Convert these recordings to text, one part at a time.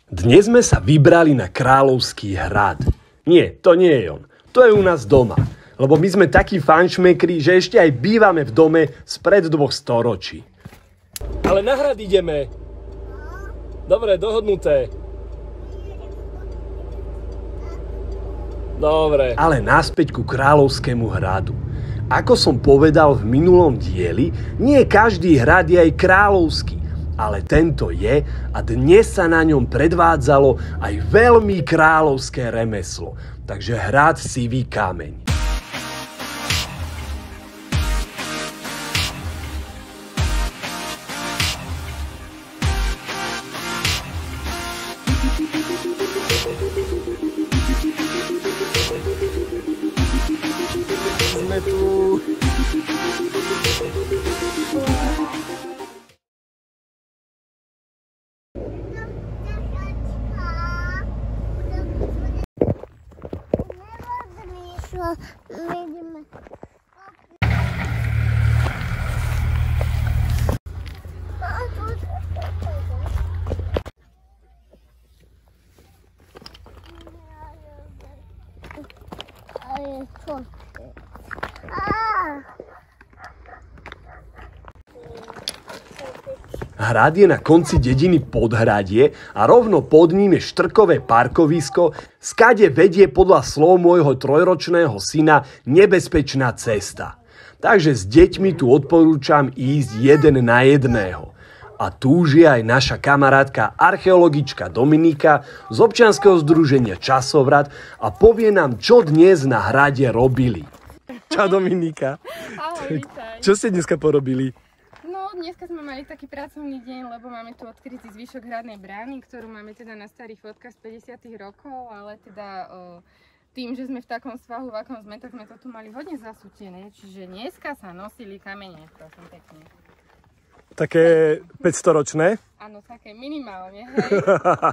Dnes sme sa vybrali na Kráľovský hrad. Nie, to nie je on. To je u nás doma. Lebo my sme takí fanšmekri, že ešte aj bývame v dome spred 2 storočí. Ale na hrad ideme. Dobre, dohodnuté. Dobre. Ale naspäť ku Kráľovskému hradu. Ako som povedal v minulom dieli, nie každý hrad je aj kráľovský. Ale tento je a dnes sa na ňom predvádzalo aj veľmi kráľovské remeslo. Takže hrad Sivý kameň. Sme tu. Hrad je na konci dediny Podhradie a rovno pod ním je štrkové parkovisko, skade vedie podľa slov môjho 3-ročného syna nebezpečná cesta. Takže s deťmi tu odporúčam ísť 1 na 1. A tu je aj naša kamarátka archeologička Dominika z občianskeho združenia Časovrat a povie nám, čo dnes na hrade robili. Čau Dominika. Ahoj, vítaj. Čo ste dneska porobili? Dneska sme mali taký pracovný deň, lebo máme tu odkrytý zvyšok hradnej brány, ktorú máme teda na starých fotkách z 50. rokov, ale teda tým, že sme v takom svahu, v akom sme, tak sme to tu mali hodne zasútené, čiže dneska sa nosili kamene, prosím pekne. Také 500-ročné? Áno, také minimálne, hej.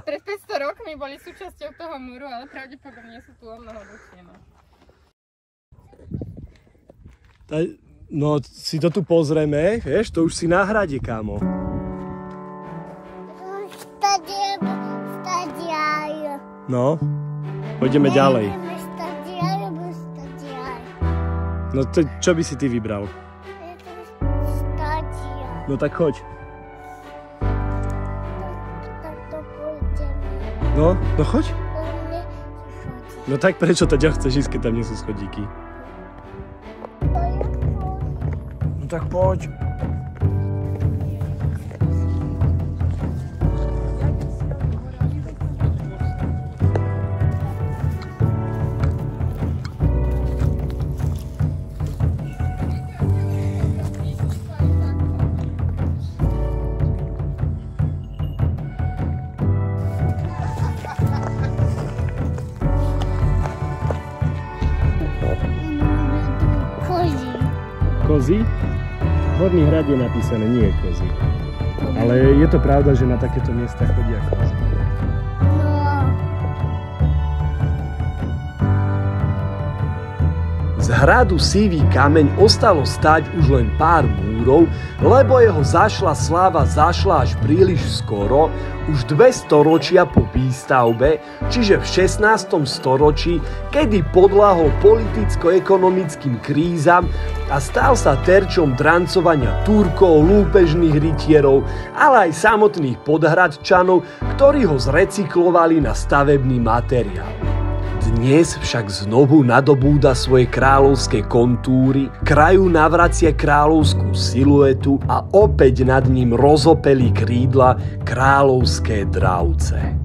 Pred 500 rokmi boli súčasťou toho múru, ale pravdepodobne sú tu o mnoho dlhšie. No, si to tu pozrieme, vieš, to už si na hrade, kámo. No, poďme ďalej. No, čo by si ty vybral? No tak choď. No choď. No tak prečo to chceš ísť, keď tam nie sú schodíky? No tak poď. Kozy? V Horný hrad je napísané, nie je kozy. Ale je to pravda, že na takéto miesta chodia kozy. Z hradu Sivý kameň ostalo stáť už len pár múrov, lebo jeho zašla sláva zašla až príliš skoro, už 2 storočia po výstavbe, čiže v 16. storočí, kedy podľahol politicko-ekonomickým krízam a stal sa terčom drancovania Turkov, lúpežných rytierov, ale aj samotných podhradčanov, ktorí ho zrecyklovali na stavebný materiál. Dnes však znovu nadobúda svoje kráľovské kontúry, kraju navracia kráľovskú siluetu a opäť nad ním rozopelí krídla kráľovské dravce.